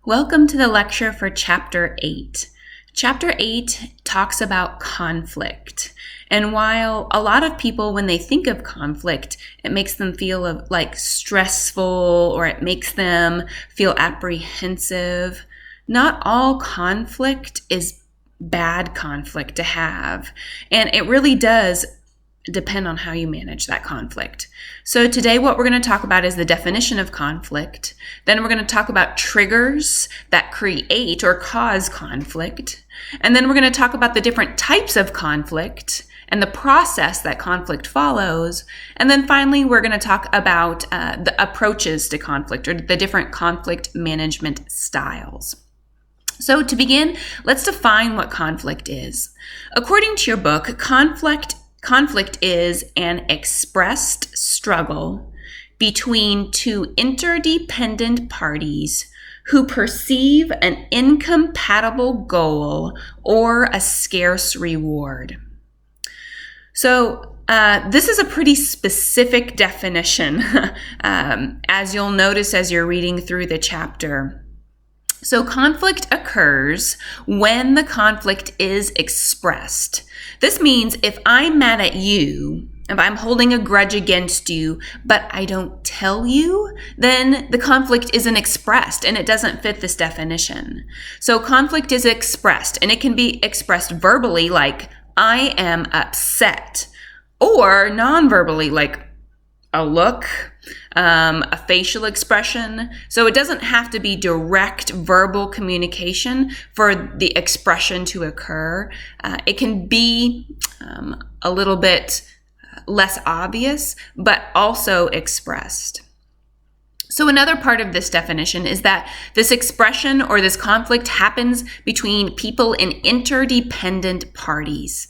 Welcome to the lecture for Chapter 8. Chapter 8 talks about conflict. And while a lot of people, when they think of conflict, it makes them feel like stressful or it makes them feel apprehensive, not all conflict is bad conflict to have. And it really does depend on how you manage that conflict. So today what we're going to talk about is the definition of conflict. Then we're going to talk about triggers that create or cause conflict. And then we're going to talk about the different types of conflict and the process that conflict follows. And then finally, we're going to talk about the approaches to conflict or the different conflict management styles. So to begin, let's define what conflict is. According to your book, Conflict is an expressed struggle between two interdependent parties who perceive an incompatible goal or a scarce reward. So this is a pretty specific definition, as you'll notice as you're reading through the chapter. So conflict occurs when the conflict is expressed. This means if I'm mad at you, if I'm holding a grudge against you, but I don't tell you, then the conflict isn't expressed and it doesn't fit this definition. So conflict is expressed, and it can be expressed verbally like, I am upset, or non-verbally like a look, a facial expression. So it doesn't have to be direct verbal communication for the expression to occur. It can be a little bit less obvious, but also expressed. So another part of this definition is that this expression or this conflict happens between people in interdependent parties.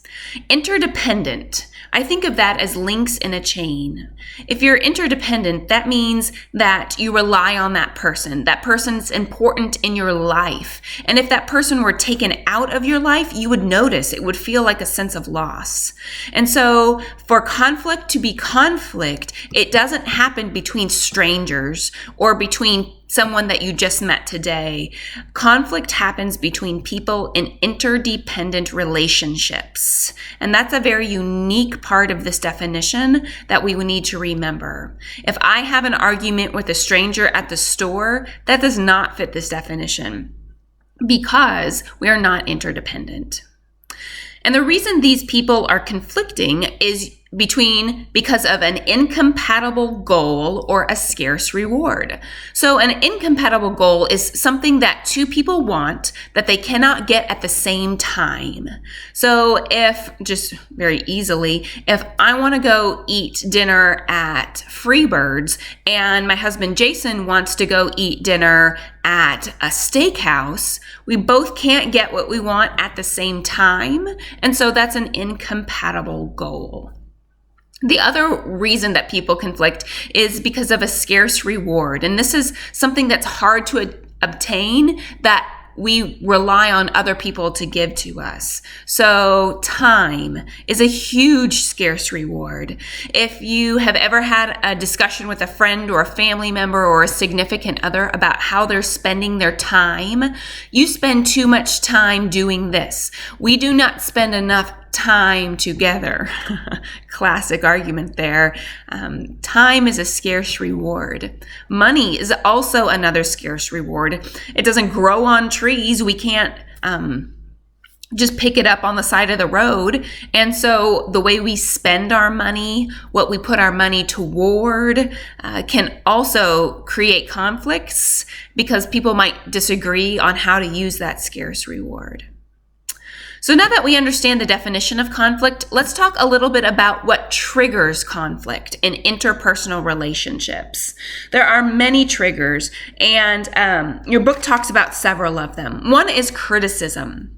Interdependent, I think of that as links in a chain. If you're interdependent, that means that you rely on that person. That person's important in your life. And if that person were taken out of your life, you would notice. It would feel like a sense of loss. And so for conflict to be conflict, it doesn't happen between strangers or between someone that you just met today. Conflict happens between people in interdependent relationships. And that's a very unique part of this definition that we would need to remember. If I have an argument with a stranger at the store, that does not fit this definition because we are not interdependent. And the reason these people are conflicting is because of an incompatible goal or a scarce reward. So an incompatible goal is something that two people want that they cannot get at the same time. So if I want to go eat dinner at Freebirds and my husband Jason wants to go eat dinner at a steakhouse, we both can't get what we want at the same time. And so that's an incompatible goal. The other reason that people conflict is because of a scarce reward. And this is something that's hard to obtain that we rely on other people to give to us. So time is a huge scarce reward. If you have ever had a discussion with a friend or a family member or a significant other about how they're spending their time, you spend too much time doing this. We do not spend enough time together. Classic argument there. Time is a scarce reward. Money is also another scarce reward. It doesn't grow on trees. We can't just pick it up on the side of the road. And so the way we spend our money, what we put our money toward, can also create conflicts because people might disagree on how to use that scarce reward. So now that we understand the definition of conflict, let's talk a little bit about what triggers conflict in interpersonal relationships. There are many triggers, and your book talks about several of them. One is criticism.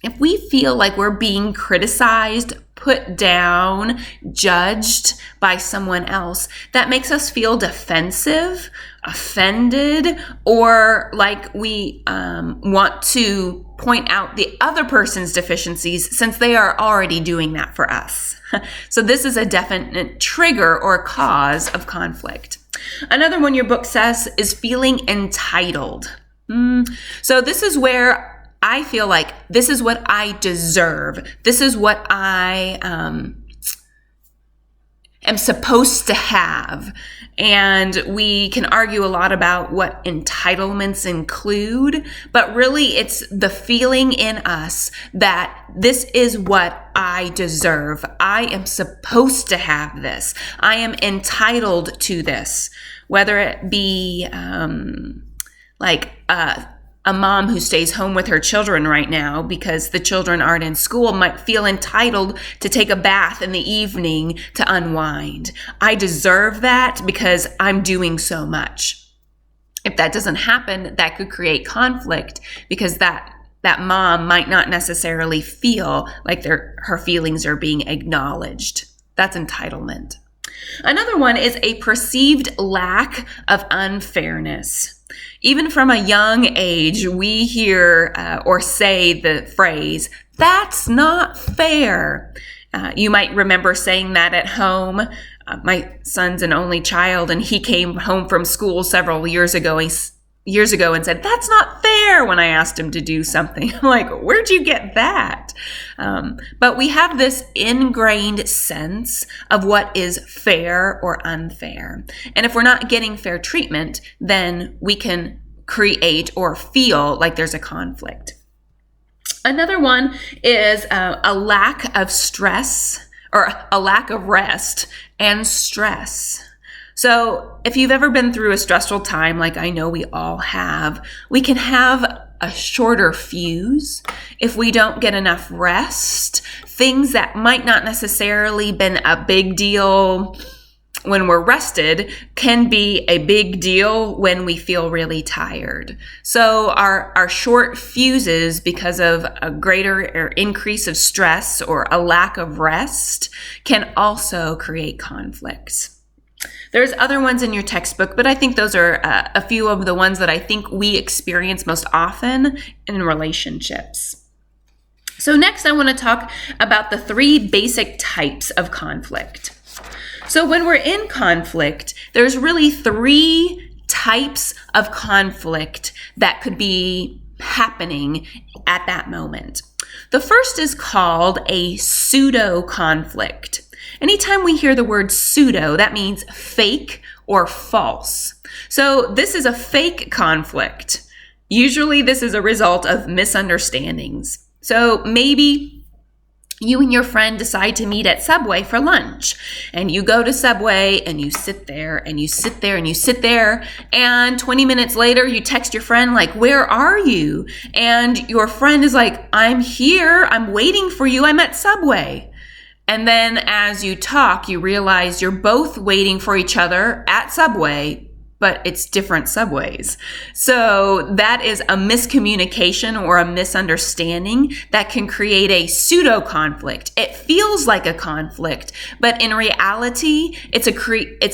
If we feel like we're being criticized, put down, judged by someone else, that makes us feel defensive, offended, or like we want to point out the other person's deficiencies since they are already doing that for us. So this is a definite trigger or cause of conflict. Another one your book says is feeling entitled. So this is where I feel like this is what I deserve. This is what I am supposed to have. And we can argue a lot about what entitlements include, but really it's the feeling in us that this is what I deserve. I am supposed to have this. I am entitled to this, whether it be like a mom who stays home with her children right now because the children aren't in school might feel entitled to take a bath in the evening to unwind. I deserve that because I'm doing so much. If that doesn't happen, that could create conflict because that mom might not necessarily feel like her feelings are being acknowledged. That's entitlement. Another one is a perceived lack of unfairness. Even from a young age, we hear or say the phrase, "That's not fair." You might remember saying that at home. My son's an only child, and he came home from school several years ago and said, "That's not fair," when I asked him to do something. I'm like, where'd you get that? But we have this ingrained sense of what is fair or unfair. And if we're not getting fair treatment, then we can create or feel like there's a conflict. Another one is a lack of stress or a lack of rest and stress. So if you've ever been through a stressful time, like I know we all have, we can have a shorter fuse if we don't get enough rest. Things that might not necessarily been a big deal when we're rested can be a big deal when we feel really tired. So our short fuses, because of a greater or increase of stress or a lack of rest, can also create conflicts. There's other ones in your textbook, but I think those are a few of the ones that I think we experience most often in relationships. So next I want to talk about the 3 basic types of conflict. So when we're in conflict, there's really 3 types of conflict that could be happening at that moment. The first is called a pseudo conflict. Anytime we hear the word pseudo, that means fake or false. So this is a fake conflict. Usually this is a result of misunderstandings. So maybe you and your friend decide to meet at Subway for lunch, and you go to Subway and you sit there and you sit there and you sit there, and 20 minutes later you text your friend like, "Where are you?" And your friend is like, "I'm here, I'm waiting for you, I'm at Subway." And then as you talk, you realize you're both waiting for each other at Subway, but it's different Subways. So that is a miscommunication or a misunderstanding that can create a pseudo conflict. It feels like a conflict, but in reality, it's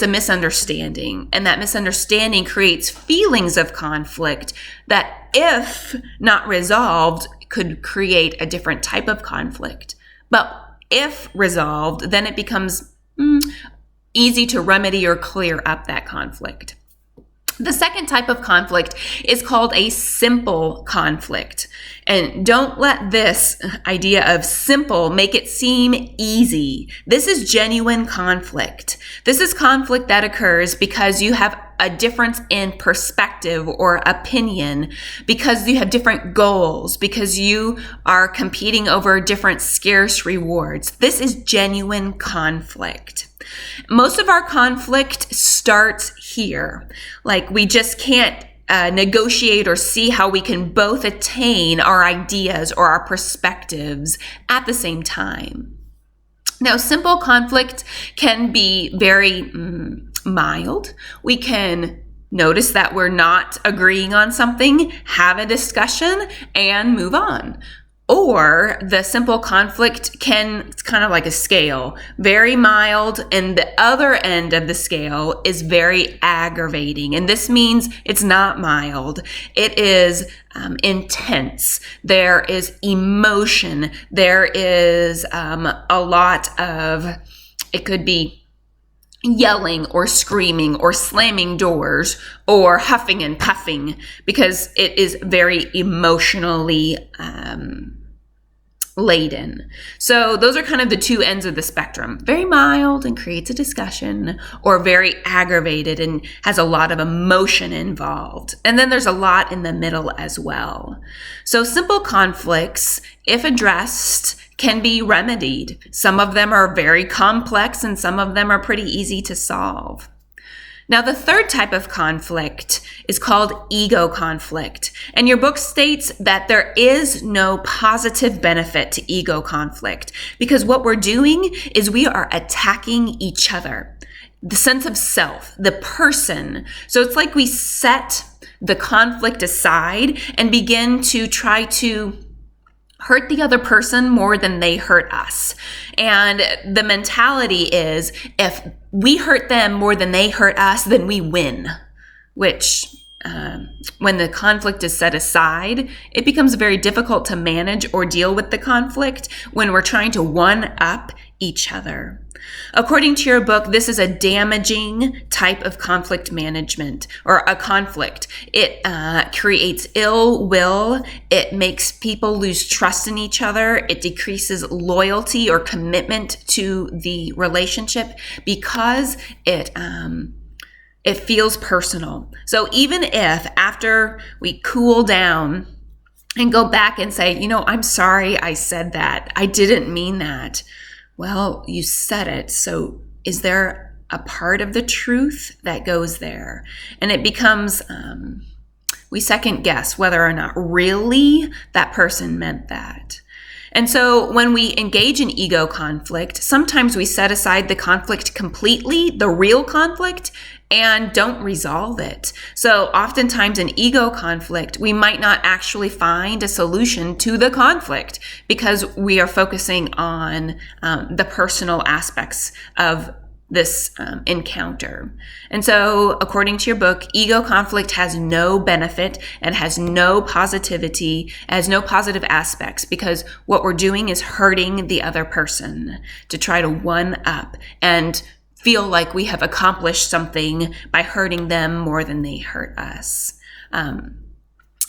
a misunderstanding. And that misunderstanding creates feelings of conflict that, if not resolved, could create a different type of conflict. But if resolved, then it becomes easy to remedy or clear up that conflict. The second type of conflict is called a simple conflict. And don't let this idea of simple make it seem easy. This is genuine conflict. This is conflict that occurs because you have a difference in perspective or opinion, because you have different goals, because you are competing over different scarce rewards. This is genuine conflict. Most of our conflict starts here. Like, we just can't negotiate or see how we can both attain our ideas or our perspectives at the same time. Now, simple conflict can be very mild. We can notice that we're not agreeing on something, have a discussion, and move on. Or the simple conflict it's kind of like a scale, very mild, and the other end of the scale is very aggravating. And this means it's not mild. It is intense. There is emotion. There is a lot of, it could be yelling or screaming or slamming doors or huffing and puffing, because it is very emotionally laden. So those are kind of the two ends of the spectrum. Very mild and creates a discussion, or very aggravated and has a lot of emotion involved. And then there's a lot in the middle as well. So simple conflicts, if addressed, can be remedied. Some of them are very complex and some of them are pretty easy to solve. Now, the third type of conflict is called ego conflict. And your book states that there is no positive benefit to ego conflict, because what we're doing is we are attacking each other, the sense of self, the person. So it's like we set the conflict aside and begin to try to hurt the other person more than they hurt us. And the mentality is, if we hurt them more than they hurt us, then we win. Which, when the conflict is set aside, it becomes very difficult to manage or deal with the conflict when we're trying to one-up each other. According to your book, this is a damaging type of conflict management, or a conflict. It creates ill will. It makes people lose trust in each other. It decreases loyalty or commitment to the relationship because it feels personal. So even if after we cool down and go back and say, I'm sorry I said that. I didn't mean that. Well, you said it. So is there a part of the truth that goes there? And it becomes, we second guess whether or not really that person meant that. And so when we engage in ego conflict, sometimes we set aside the conflict completely, the real conflict, and don't resolve it. So oftentimes in ego conflict, we might not actually find a solution to the conflict because we are focusing on the personal aspects of this encounter. And so according to your book, ego conflict has no benefit and has no positivity, has no positive aspects, because what we're doing is hurting the other person to try to one up and feel like we have accomplished something by hurting them more than they hurt us.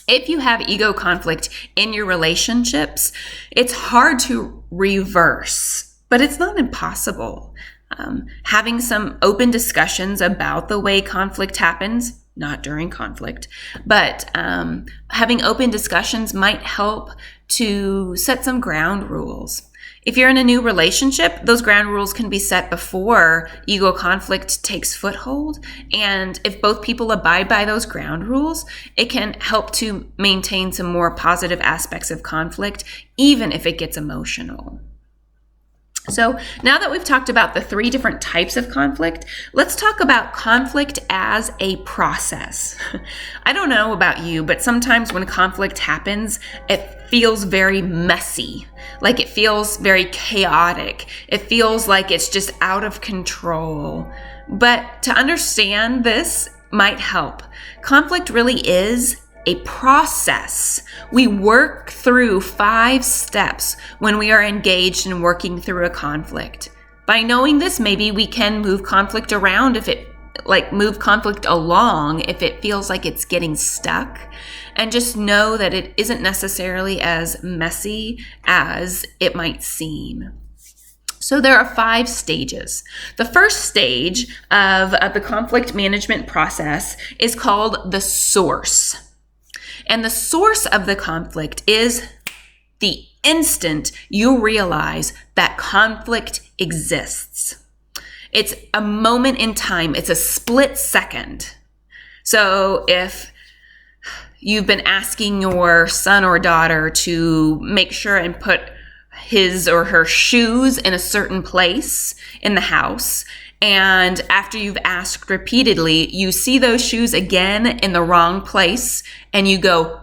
If you have ego conflict in your relationships, it's hard to reverse, but it's not impossible. Having some open discussions about the way conflict happens, not during conflict, but having open discussions might help to set some ground rules. If you're in a new relationship, those ground rules can be set before ego conflict takes foothold. And if both people abide by those ground rules, it can help to maintain some more positive aspects of conflict, even if it gets emotional. So now that we've talked about the three different types of conflict, let's talk about conflict as a process. I don't know about you, but sometimes when conflict happens, it feels very messy. Like it feels very chaotic. It feels like it's just out of control. But to understand this might help. Conflict really is a process. We work through 5 steps when we are engaged in working through a conflict. By knowing this, maybe we can move conflict around move conflict along if it feels like it's getting stuck, and just know that it isn't necessarily as messy as it might seem. So there are 5 stages. The first stage of the conflict management process is called the source. And the source of the conflict is the instant you realize that conflict exists. It's a moment in time. It's a split second. So if you've been asking your son or daughter to make sure and put his or her shoes in a certain place in the house, and after you've asked repeatedly, you see those shoes again in the wrong place, and you go,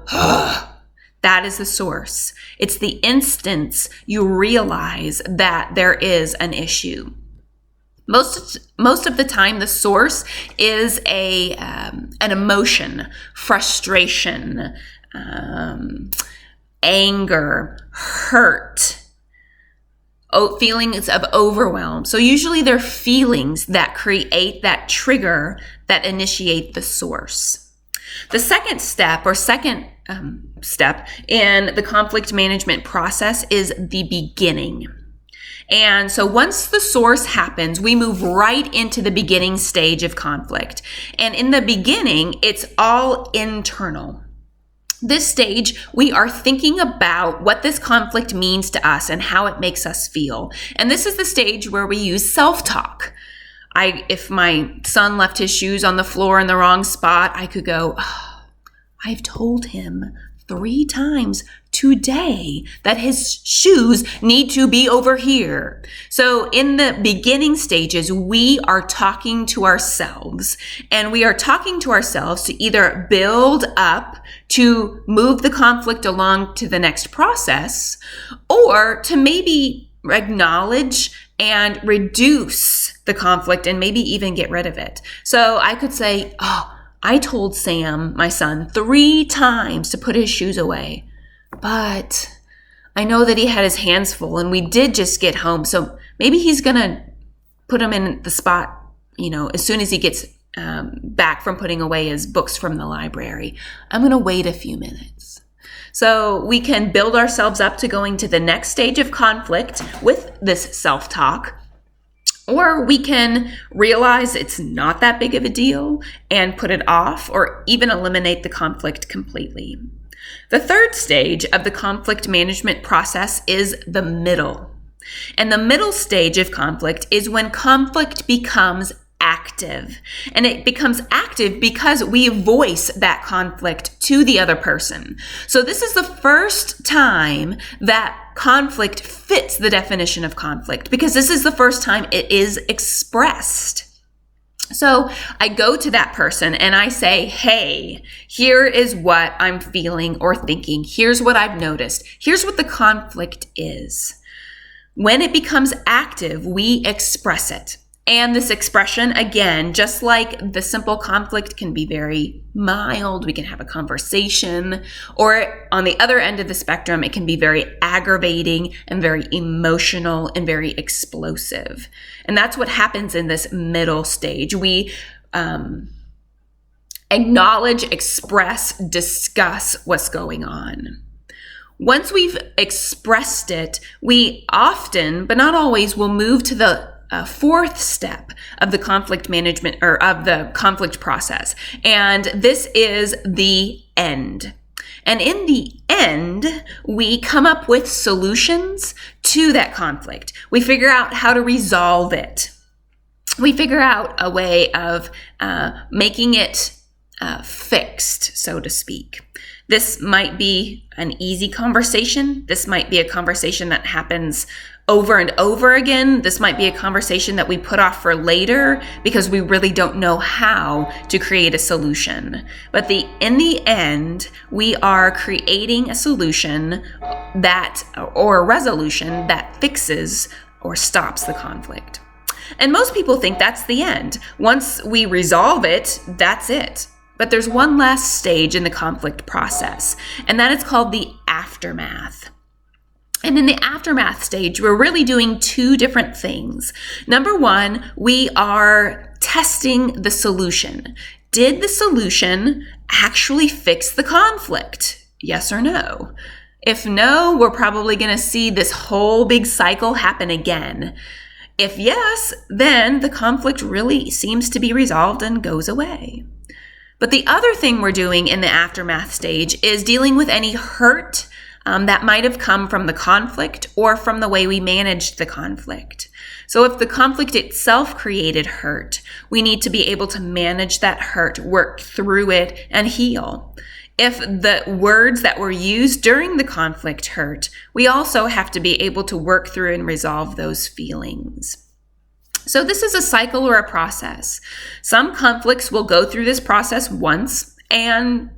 that is the source. It's the instance you realize that there is an issue. Most of the time, the source is an emotion, frustration, anger, hurt, feelings of overwhelm. So usually they're feelings that create that trigger that initiate the source. The second step in the conflict management process is the beginning. And so once the source happens, we move right into the beginning stage of conflict. And in the beginning, it's all internal. This stage, we are thinking about what this conflict means to us and how it makes us feel. And this is the stage where we use self-talk. If my son left his shoes on the floor in the wrong spot, I could go, oh, I've told him 3 times today that his shoes need to be over here. So in the beginning stages, we are talking to ourselves, and we are talking to ourselves to either build up to move the conflict along to the next process, or to maybe acknowledge and reduce the conflict and maybe even get rid of it. So I could say, oh, I told Sam, my son, 3 times to put his shoes away, but I know that he had his hands full and we did just get home. So maybe he's going to put them in the spot, as soon as he gets back from putting away his books from the library. I'm going to wait a few minutes. So we can build ourselves up to going to the next stage of conflict with this self-talk. Or we can realize it's not that big of a deal and put it off, or even eliminate the conflict completely. The third stage of the conflict management process is the middle. And the middle stage of conflict is when conflict becomes active. And it becomes active because we voice that conflict to the other person. So this is the first time that conflict fits the definition of conflict, because this is the first time it is expressed. So I go to that person and I say, hey, here is what I'm feeling or thinking. Here's what I've noticed. Here's what the conflict is. When it becomes active, we express it. And this expression, again, just like the simple conflict, can be very mild. We can have a conversation. Or on the other end of the spectrum, it can be very aggravating and very emotional and very explosive. And that's what happens in this middle stage. We acknowledge, express, discuss what's going on. Once we've expressed it, we often, but not always, will move to the fourth step of the conflict management, or of the conflict process. And this is the end. And in the end, we come up with solutions to that conflict. We figure out how to resolve it. We figure out a way of making it fixed, so to speak. This might be an easy conversation. This might be a conversation that happens over and over again. This might be a conversation that we put off for later because we really don't know how to create a solution. But in the end, we are creating a solution or a resolution that fixes or stops the conflict. And most people think that's the end. Once we resolve it, that's it. But there's one last stage in the conflict process, and that is called the aftermath. And in the aftermath stage, we're really doing 2 different things. Number 1, we are testing the solution. Did the solution actually fix the conflict? Yes or no? If no, we're probably going to see this whole big cycle happen again. If yes, then the conflict really seems to be resolved and goes away. But the other thing we're doing in the aftermath stage is dealing with any hurt that might have come from the conflict or from the way we managed the conflict. So if the conflict itself created hurt, we need to be able to manage that hurt, work through it, and heal. If the words that were used during the conflict hurt, we also have to be able to work through and resolve those feelings. So this is a cycle or a process. Some conflicts will go through this process once and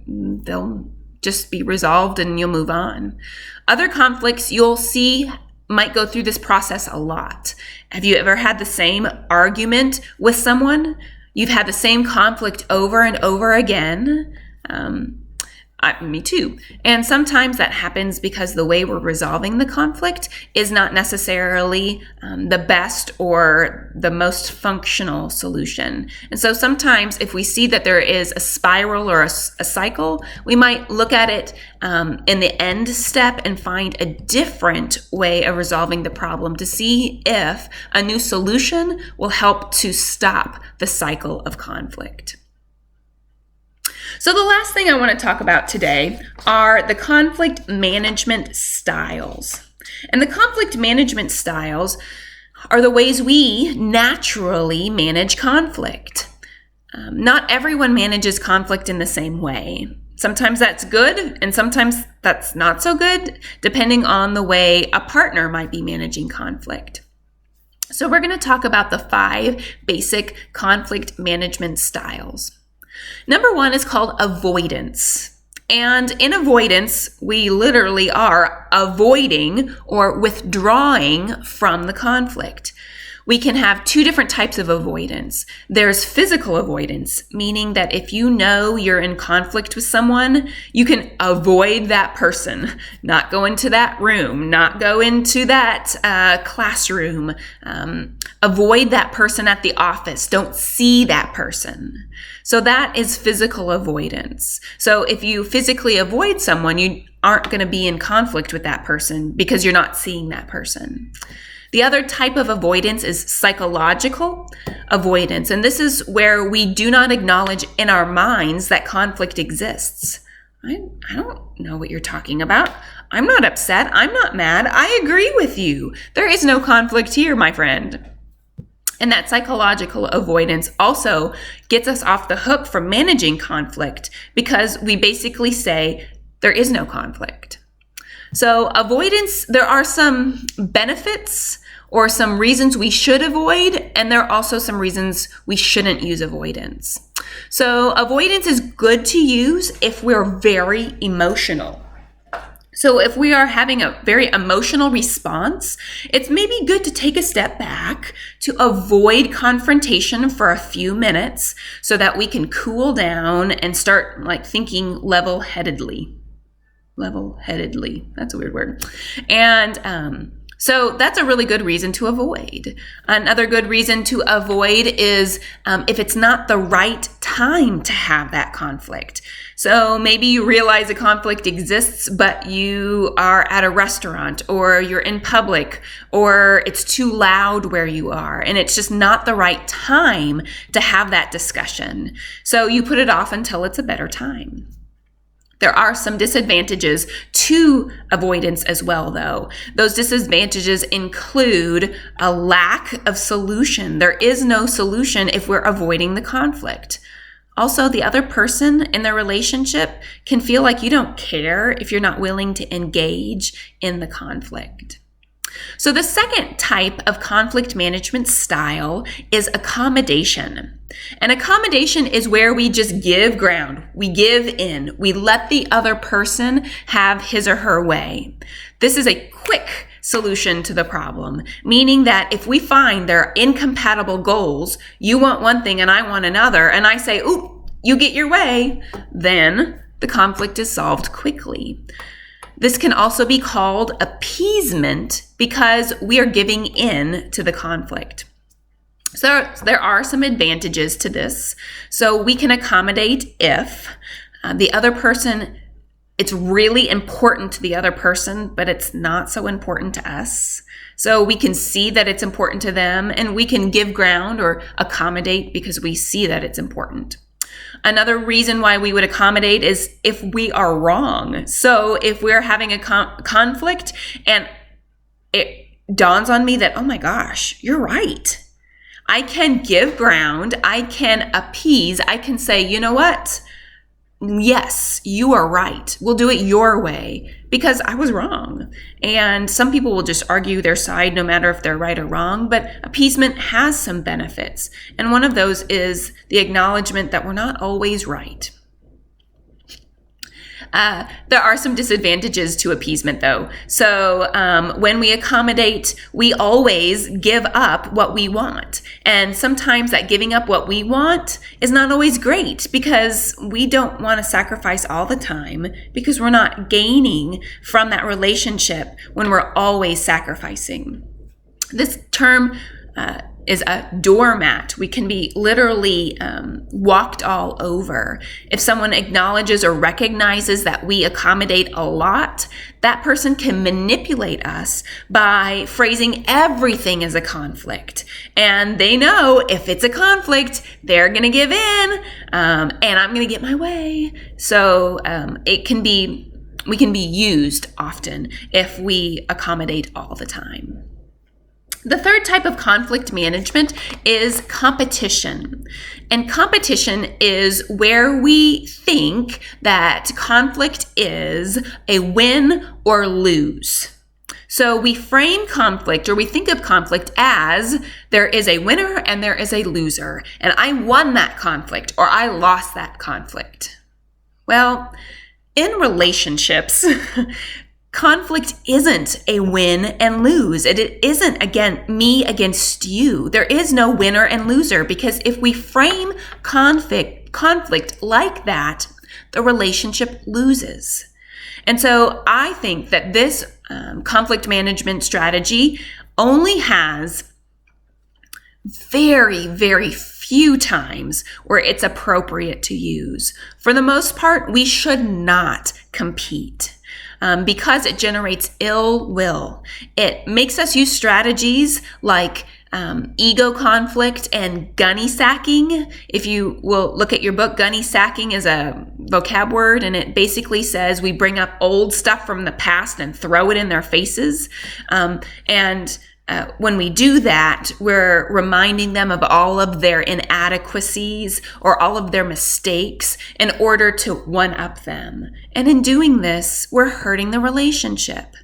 they'll just be resolved and you'll move on. Other conflicts you'll see might go through this process a lot. Have you ever had the same argument with someone? You've had the same conflict over and over again. Me too. And sometimes that happens because the way we're resolving the conflict is not necessarily the best or the most functional solution. And so sometimes if we see that there is a spiral or a cycle, we might look at it in the end step and find a different way of resolving the problem to see if a new solution will help to stop the cycle of conflict. So the last thing I want to talk about today are the conflict management styles. And the conflict management styles are the ways we naturally manage conflict. Not everyone manages conflict in the same way. Sometimes that's good, and sometimes that's not so good, depending on the way a partner might be managing conflict. So we're going to talk about the 5 basic conflict management styles. Number 1 is called avoidance. And in avoidance, we literally are avoiding or withdrawing from the conflict. We can have 2 different types of avoidance. There's physical avoidance, meaning that if you know you're in conflict with someone, you can avoid that person, not go into that room, not go into that classroom, avoid that person at the office, don't see that person. So that is physical avoidance. So if you physically avoid someone, you aren't going to be in conflict with that person because you're not seeing that person. The other type of avoidance is psychological avoidance, and this is where we do not acknowledge in our minds that conflict exists. I don't know what you're talking about. I'm not upset. I'm not mad. I agree with you. There is no conflict here, my friend. And that psychological avoidance also gets us off the hook from managing conflict because we basically say there is no conflict. So avoidance, there are some benefits or some reasons we should avoid, and there are also some reasons we shouldn't use avoidance. So avoidance is good to use if we're very emotional. So if we are having a very emotional response, it's maybe good to take a step back to avoid confrontation for a few minutes so that we can cool down and start thinking level-headedly. Level-headedly. That's a weird word. And so that's a really good reason to avoid. Another good reason to avoid is if it's not the right time to have that conflict. So maybe you realize a conflict exists, but you are at a restaurant or you're in public or it's too loud where you are and it's just not the right time to have that discussion. So you put it off until it's a better time. There are some disadvantages to avoidance as well, though. Those disadvantages include a lack of solution. There is no solution if we're avoiding the conflict. Also, the other person in the relationship can feel like you don't care if you're not willing to engage in the conflict. So the second type of conflict management style is accommodation. And accommodation is where we just give ground. We give in. We let the other person have his or her way. This is a quick solution to the problem, meaning that if we find there are incompatible goals, you want one thing and I want another, and I say, "Ooh, you get your way," then the conflict is solved quickly. This can also be called appeasement because we are giving in to the conflict. So there are some advantages to this. So we can accommodate if the other person, it's really important to the other person, but it's not so important to us. So we can see that it's important to them and we can give ground or accommodate because we see that it's important. Another reason why we would accommodate is if we are wrong. So if we're having a conflict and it dawns on me that, oh my gosh, you're right. I can give ground. I can appease. I can say, you know what? Yes, you are right. We'll do it your way because I was wrong. And some people will just argue their side no matter if they're right or wrong, but appeasement has some benefits. And one of those is the acknowledgement that we're not always right. There are some disadvantages to appeasement, though. So when we accommodate, we always give up what we want. And sometimes that giving up what we want is not always great because we don't want to sacrifice all the time because we're not gaining from that relationship when we're always sacrificing. This term is a doormat. We can be literally walked all over. If someone acknowledges or recognizes that we accommodate a lot, that person can manipulate us by phrasing everything as a conflict. And they know if it's a conflict, they're going to give in, and I'm going to get my way. So we can be used often if we accommodate all the time. The third type of conflict management is competition. And competition is where we think that conflict is a win or lose. So we frame conflict, or we think of conflict as there is a winner and there is a loser. And I won that conflict, or I lost that conflict. Well, in relationships, conflict isn't a win and lose. It isn't, again, me against you. There is no winner and loser, because if we frame conflict like that, the relationship loses. And so I think that this conflict management strategy only has very, very few times where it's appropriate to use. For the most part, we should not compete. Because it generates ill will. It makes us use strategies like ego conflict and gunny sacking. If you will look at your book, gunny sacking is a vocab word, and it basically says we bring up old stuff from the past and throw it in their faces. When we do that, we're reminding them of all of their inadequacies or all of their mistakes in order to one-up them. And in doing this, we're hurting the relationship.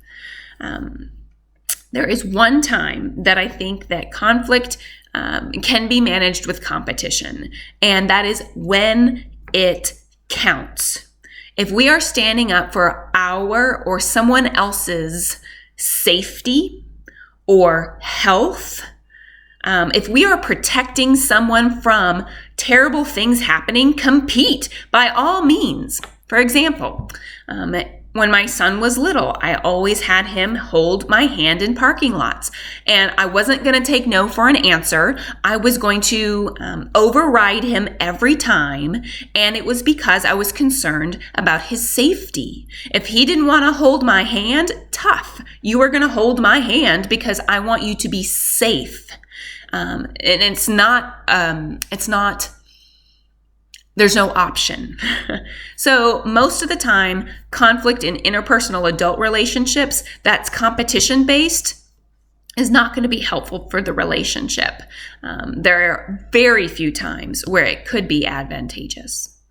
There is one time that I think that conflict can be managed with competition, and that is when it counts. If we are standing up for our or someone else's safety or health, if we are protecting someone from terrible things happening, compete by all means. For example, when my son was little, I always had him hold my hand in parking lots. And I wasn't going to take no for an answer. I was going to override him every time. And it was because I was concerned about his safety. If he didn't want to hold my hand, tough. You are going to hold my hand because I want you to be safe. And it's not, there's no option. So most of the time, conflict in interpersonal adult relationships that's competition-based is not going to be helpful for the relationship. There are very few times where it could be advantageous.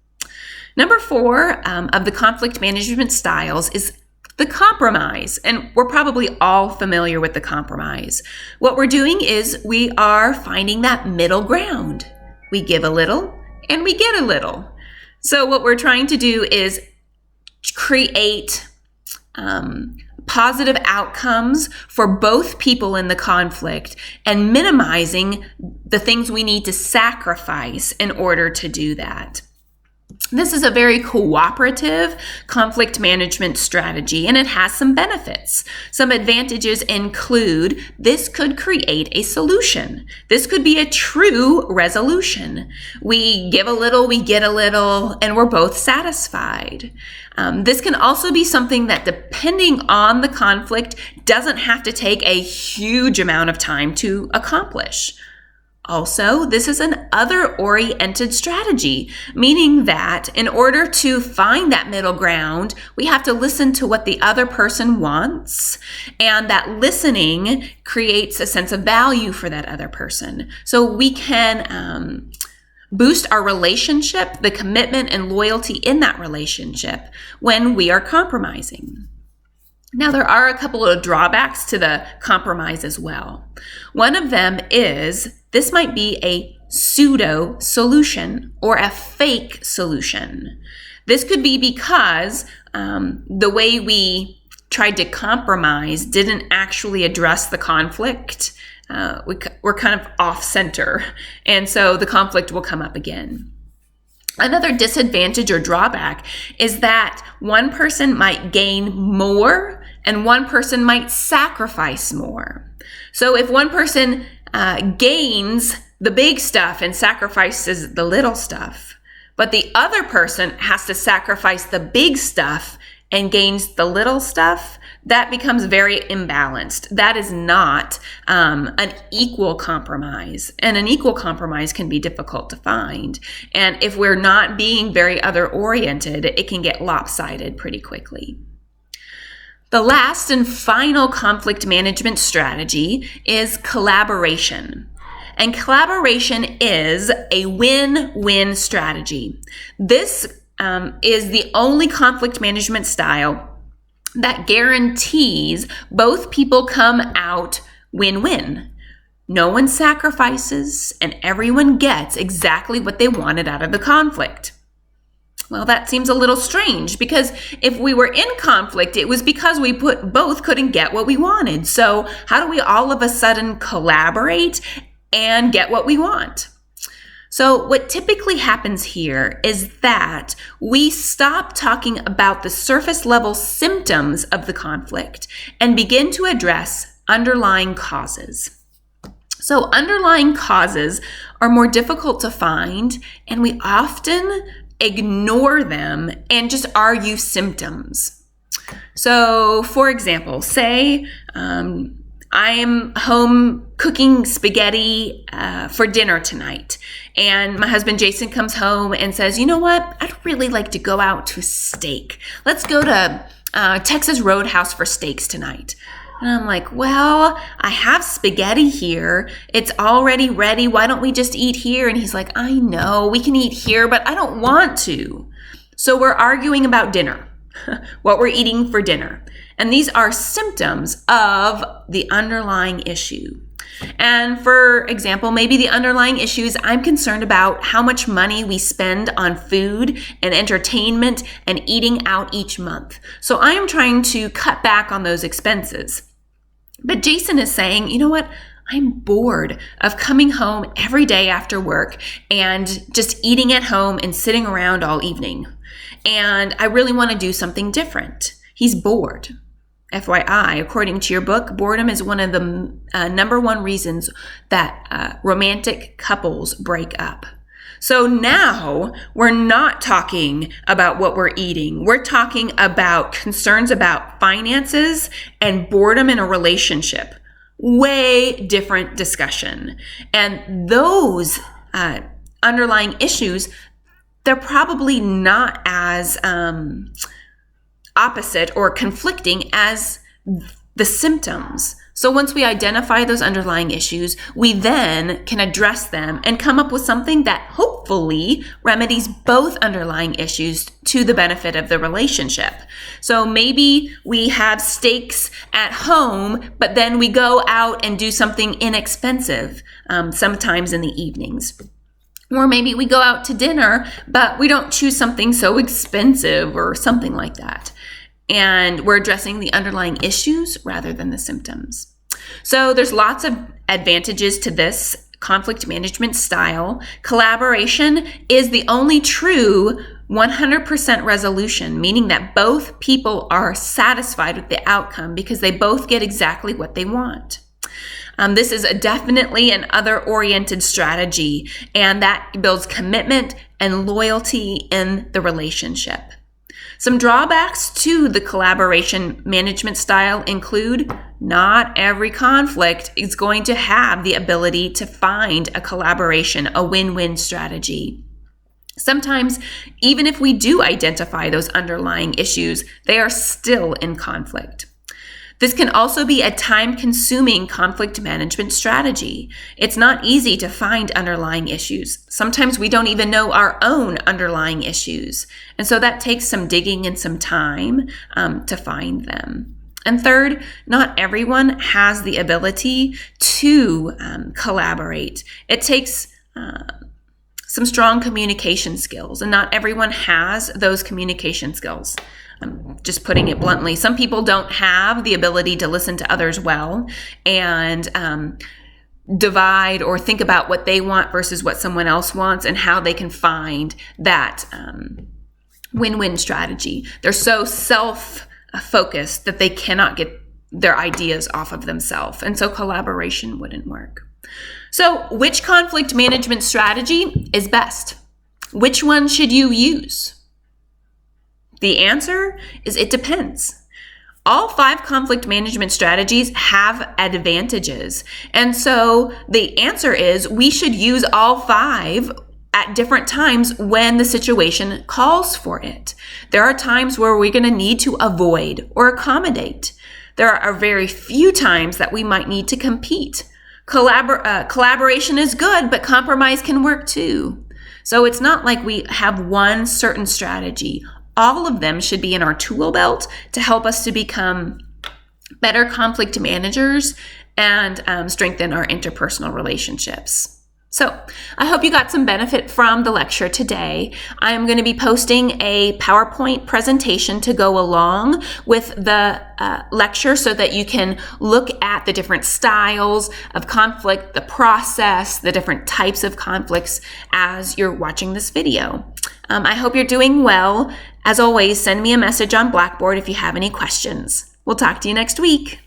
Number 4 of the conflict management styles is the compromise. And we're probably all familiar with the compromise. What we're doing is we are finding that middle ground. We give a little and we get a little. So what we're trying to do is create positive outcomes for both people in the conflict and minimizing the things we need to sacrifice in order to do that. This is a very cooperative conflict management strategy, and it has some benefits. Some advantages include this could create a solution. This could be a true resolution. We give a little, we get a little, and we're both satisfied. This can also be something that, depending on the conflict, doesn't have to take a huge amount of time to accomplish. Also, this is an other-oriented strategy, meaning that in order to find that middle ground, we have to listen to what the other person wants, and that listening creates a sense of value for that other person. So we can boost our relationship, the commitment and loyalty in that relationship when we are compromising. Now, there are a couple of drawbacks to the compromise as well. One of them is this might be a pseudo solution or a fake solution. This could be because the way we tried to compromise didn't actually address the conflict. We're kind of off center, and so the conflict will come up again. Another disadvantage or drawback is that one person might gain more and one person might sacrifice more. So if one person gains the big stuff and sacrifices the little stuff, but the other person has to sacrifice the big stuff and gains the little stuff, that becomes very imbalanced. That is not an equal compromise. And an equal compromise can be difficult to find. And if we're not being very other-oriented, it can get lopsided pretty quickly. The last and final conflict management strategy is collaboration. And collaboration is a win-win strategy. This is the only conflict management style that guarantees both people come out win-win. No one sacrifices and everyone gets exactly what they wanted out of the conflict. Well, that seems a little strange because if we were in conflict, it was because we both couldn't get what we wanted. So how do we all of a sudden collaborate and get what we want? So what typically happens here is that we stop talking about the surface level symptoms of the conflict and begin to address underlying causes. So underlying causes are more difficult to find, and we often ignore them and just argue symptoms. So for example, say I am home cooking spaghetti for dinner tonight. And my husband Jason comes home and says, you know what? I'd really like to go out to steak. Let's go to Texas Roadhouse for steaks tonight. And I'm like, well, I have spaghetti here. It's already ready. Why don't we just eat here? And he's like, I know we can eat here, but I don't want to. So we're arguing about dinner, what we're eating for dinner. And these are symptoms of the underlying issue. And for example, maybe the underlying issue is I'm concerned about how much money we spend on food and entertainment and eating out each month. So I am trying to cut back on those expenses. But Jason is saying, you know what? I'm bored of coming home every day after work and just eating at home and sitting around all evening. And I really want to do something different. He's bored. FYI, according to your book, boredom is one of the number one reasons that romantic couples break up. So now we're not talking about what we're eating. We're talking about concerns about finances and boredom in a relationship. Way different discussion. And those underlying issues, they're probably not as opposite or conflicting as the symptoms. So once we identify those underlying issues, we then can address them and come up with something that hopefully remedies both underlying issues to the benefit of the relationship. So maybe we have steaks at home, but then we go out and do something inexpensive, sometimes in the evenings. Or maybe we go out to dinner, but we don't choose something so expensive or something like that. And we're addressing the underlying issues rather than the symptoms. So there's lots of advantages to this conflict management style. Collaboration is the only true 100% resolution, meaning that both people are satisfied with the outcome because they both get exactly what they want. This is definitely an other-oriented strategy, and that builds commitment and loyalty in the relationship. Some drawbacks to the collaboration management style include not every conflict is going to have the ability to find a collaboration, a win-win strategy. Sometimes, even if we do identify those underlying issues, they are still in conflict. This can also be a time-consuming conflict management strategy. It's not easy to find underlying issues. Sometimes we don't even know our own underlying issues. And so that takes some digging and some time to find them. And third, not everyone has the ability to collaborate. It takes some strong communication skills. And not everyone has those communication skills. I'm just putting it bluntly. Some people don't have the ability to listen to others well and divide or think about what they want versus what someone else wants and how they can find that win-win strategy. They're so self-focused that they cannot get their ideas off of themselves. And so collaboration wouldn't work. So which conflict management strategy is best? Which one should you use? The answer is it depends. All 5 conflict management strategies have advantages. And so the answer is we should use all 5 at different times when the situation calls for it. There are times where we're going to need to avoid or accommodate. There are very few times that we might need to compete. Collaboration is good, but compromise can work too. So it's not like we have one certain strategy. All of them should be in our tool belt to help us to become better conflict managers and strengthen our interpersonal relationships. So I hope you got some benefit from the lecture today. I'm going to be posting a PowerPoint presentation to go along with the lecture so that you can look at the different styles of conflict, the process, the different types of conflicts as you're watching this video. I hope you're doing well. As always, send me a message on Blackboard if you have any questions. We'll talk to you next week.